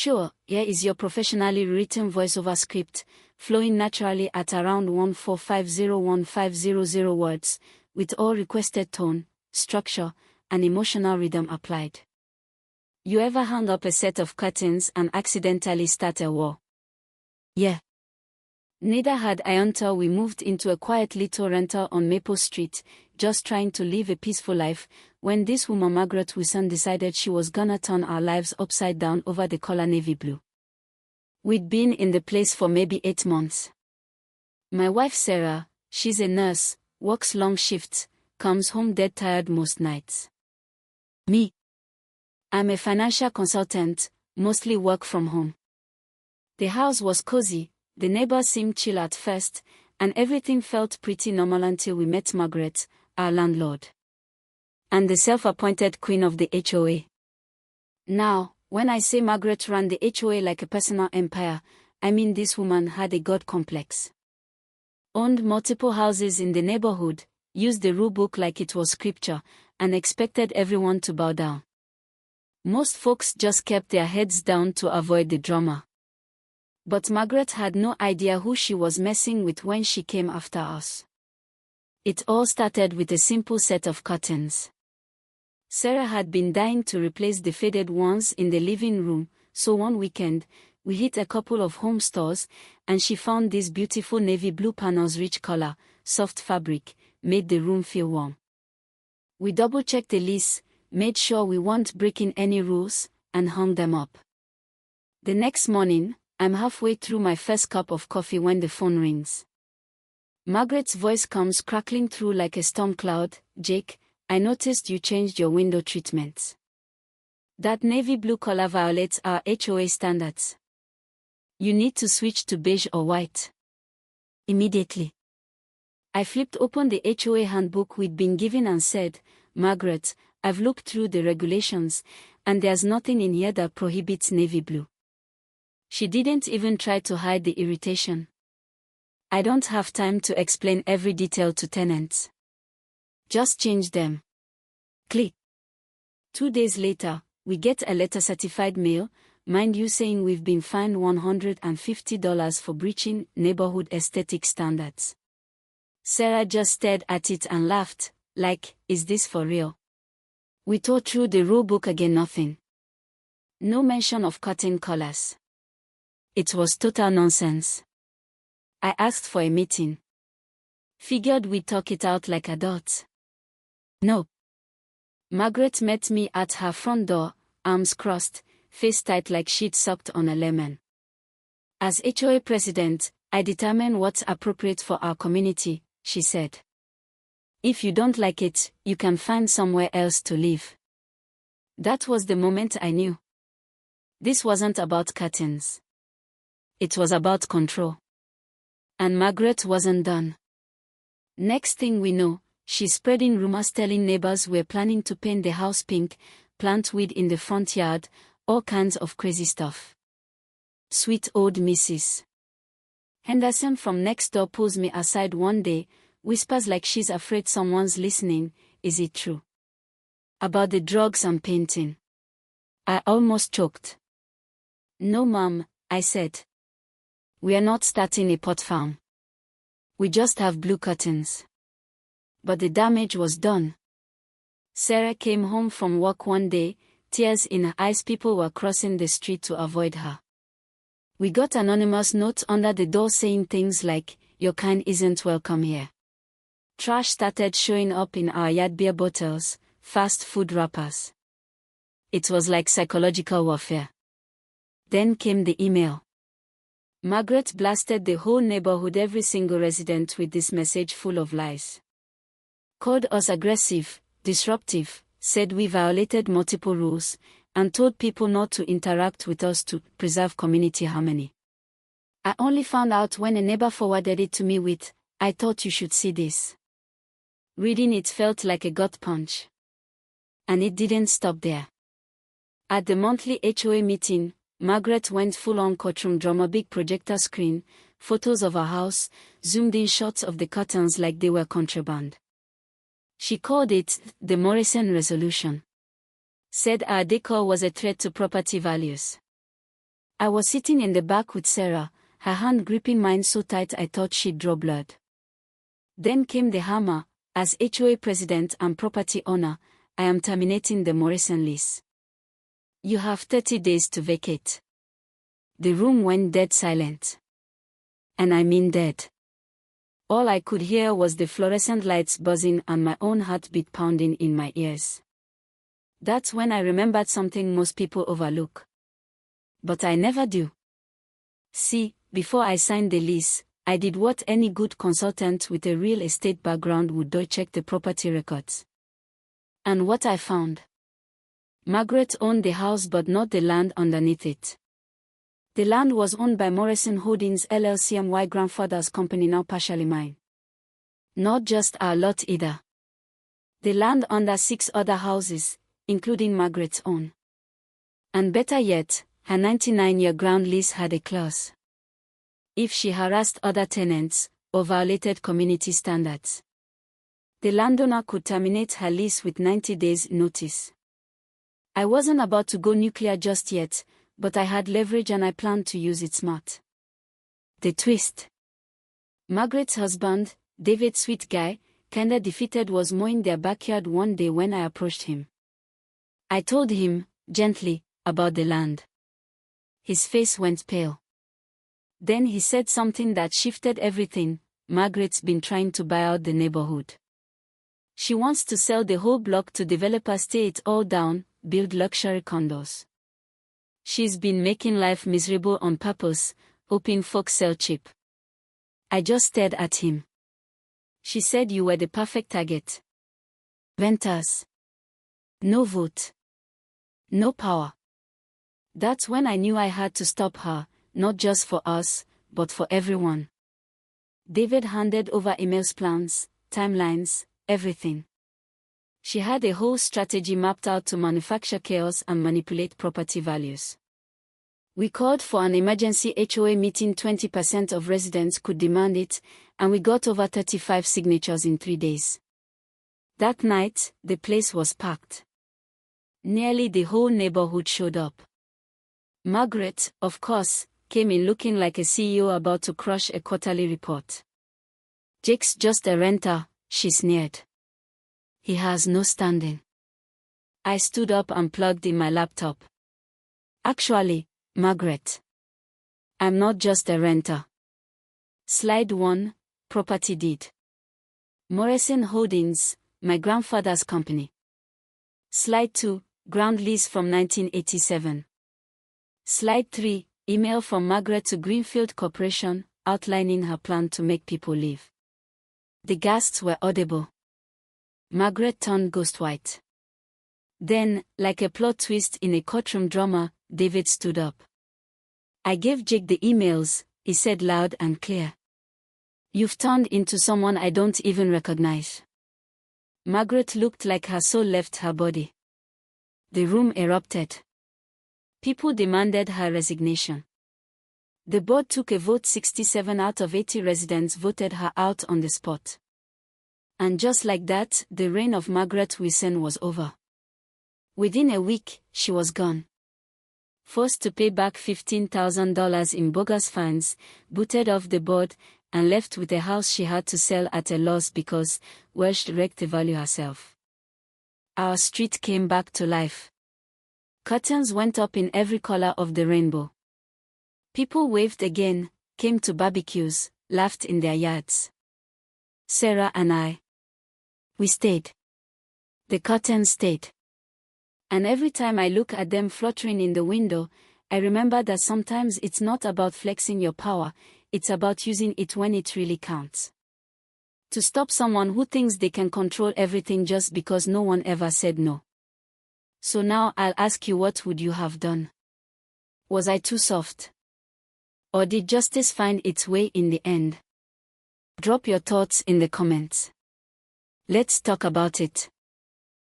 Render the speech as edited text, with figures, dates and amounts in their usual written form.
Sure, here is your professionally written voiceover script, flowing naturally at around 14501,500 words, with all requested tone, structure, and emotional rhythm applied. You ever hung up a set of curtains and accidentally start a war? Yeah. Neither had I until we moved into a quiet little rental on Maple Street, just trying to live a peaceful life, when this woman Margaret Wilson decided she was gonna turn our lives upside down over the color navy blue. We'd been in the place for maybe 8 months. My wife Sarah, she's a nurse, works long shifts, comes home dead tired most nights. Me, I'm a financial consultant, mostly work from home. The house was cozy, the neighbors seemed chill at first, and everything felt pretty normal until we met Margaret, our landlord. And the self-appointed queen of the HOA. Now, when I say Margaret ran the HOA like a personal empire, I mean this woman had a god complex. Owned multiple houses in the neighborhood, used the rule book like it was scripture, and expected everyone to bow down. Most folks just kept their heads down to avoid the drama. But Margaret had no idea who she was messing with when she came after us. It all started with a simple set of curtains. Sarah had been dying to replace the faded ones in the living room, so one weekend, we hit a couple of home stores, and she found these beautiful navy blue panels, rich color, soft fabric, made the room feel warm. We double-checked the lease, made sure we weren't breaking any rules, and hung them up. The next morning, I'm halfway through my first cup of coffee when the phone rings. Margaret's voice comes crackling through like a storm cloud. "Jake, I noticed you changed your window treatments. That navy blue color violates our HOA standards. You need to switch to beige or white. Immediately." I flipped open the HOA handbook we'd been given and said, "Margaret, I've looked through the regulations, and there's nothing in here that prohibits navy blue." She didn't even try to hide the irritation. "I don't have time to explain every detail to tenants. Just change them." Click. 2 days later, we get a letter certified mail, mind you, saying we've been fined $150 for breaching neighborhood aesthetic standards. Sarah just stared at it and laughed, like, "Is this for real?" We tore through the rule book again, nothing. No mention of curtain colors. It was total nonsense. I asked for a meeting. Figured we'd talk it out like adults. No. Margaret met me at her front door, arms crossed, face tight like she'd sucked on a lemon. "As HOA president, I determine what's appropriate for our community," she said. "If you don't like it, you can find somewhere else to live." That was the moment I knew. This wasn't about curtains. It was about control. And Margaret wasn't done. Next thing we know, she's spreading rumors telling neighbors we're planning to paint the house pink, plant weed in the front yard, all kinds of crazy stuff. Sweet old Mrs. Henderson from next door pulls me aside one day, whispers like she's afraid someone's listening. "Is it true? About the drugs and painting?" I almost choked. "No, Mom," I said. "We are not starting a pot farm. We just have blue curtains." But the damage was done. Sarah came home from work one day, tears in her eyes. People were crossing the street to avoid her. We got anonymous notes under the door saying things like, "Your kind isn't welcome here." Trash started showing up in our yard, beer bottles, fast food wrappers. It was like psychological warfare. Then came the email. Margaret blasted the whole neighborhood, every single resident, with this message full of lies. Called us aggressive, disruptive, said we violated multiple rules, and told people not to interact with us to preserve community harmony. I only found out when a neighbor forwarded it to me with, "I thought you should see this." Reading it felt like a gut punch. And it didn't stop there. At the monthly HOA meeting, Margaret went full-on courtroom drama, big projector screen, photos of her house, zoomed-in shots of the curtains like they were contraband. She called it the Morrison Resolution. Said our decor was a threat to property values. I was sitting in the back with Sarah, her hand gripping mine so tight I thought she'd draw blood. Then came the hammer. As HOA president and property owner, I am terminating the Morrison lease. You have 30 days to vacate. The room went dead silent. And I mean dead. All I could hear was the fluorescent lights buzzing and my own heartbeat pounding in my ears. That's when I remembered something most people overlook. But I never do. See, before I signed the lease, I did what any good consultant with a real estate background would do: check the property records. And what I found? Margaret owned the house but not the land underneath it. The land was owned by Morrison Holdings LLC, my grandfather's company, now partially mine. Not just our lot either. The land under 6 other houses, including Margaret's own. And better yet, her 99-year ground lease had a clause. If she harassed other tenants or violated community standards, the landowner could terminate her lease with 90 days notice. I wasn't about to go nuclear just yet, but I had leverage and I planned to use it smart. The twist. Margaret's husband, David, sweet guy, kinda defeated, was mowing their backyard one day when I approached him. I told him, gently, about the land. His face went pale. Then he said something that shifted everything. Margaret's been trying to buy out the neighborhood. She wants to sell the whole block to developers, tear it all down, build luxury condos. She's been making life miserable on purpose, hoping folks sell cheap. I just stared at him. She said you were the perfect target. Renters. No vote. No power. That's when I knew I had to stop her. Not just for us, but for everyone. David handed over emails, plans, timelines, everything. She had a whole strategy mapped out to manufacture chaos and manipulate property values. We called for an emergency HOA meeting. 20% of residents could demand it, and we got over 35 signatures in 3 days. That night, the place was packed. Nearly the whole neighborhood showed up. Margaret, of course, came in looking like a CEO about to crush a quarterly report. Jake's just a renter, she sneered. He has no standing. I stood up and plugged in my laptop. Actually, Margaret, I'm not just a renter. Slide 1, property deed. Morrison Holdings, my grandfather's company. Slide 2, ground lease from 1987. Slide 3, email from Margaret to Greenfield Corporation, outlining her plan to make people leave. The gasps were audible. Margaret turned ghost white. Then, like a plot twist in a courtroom drama, David stood up. I gave Jake the emails, he said loud and clear. You've turned into someone I don't even recognize. Margaret looked like her soul left her body. The room erupted. People demanded her resignation. The board took a vote. 67 out of 80 residents voted her out on the spot. And just like that, the reign of Margaret Wilson was over. Within a week, she was gone. Forced to pay back $15,000 in bogus fines, booted off the board, and left with a house she had to sell at a loss because, well, she wrecked the value herself. Our street came back to life. Curtains went up in every color of the rainbow. People waved again, came to barbecues, laughed in their yards. Sarah and I. We stayed. The curtains stayed. And every time I look at them fluttering in the window, I remember that sometimes it's not about flexing your power, it's about using it when it really counts. To stop someone who thinks they can control everything just because no one ever said no. So now I'll ask you, what would you have done? Was I too soft? Or did justice find its way in the end? Drop your thoughts in the comments. Let's talk about it.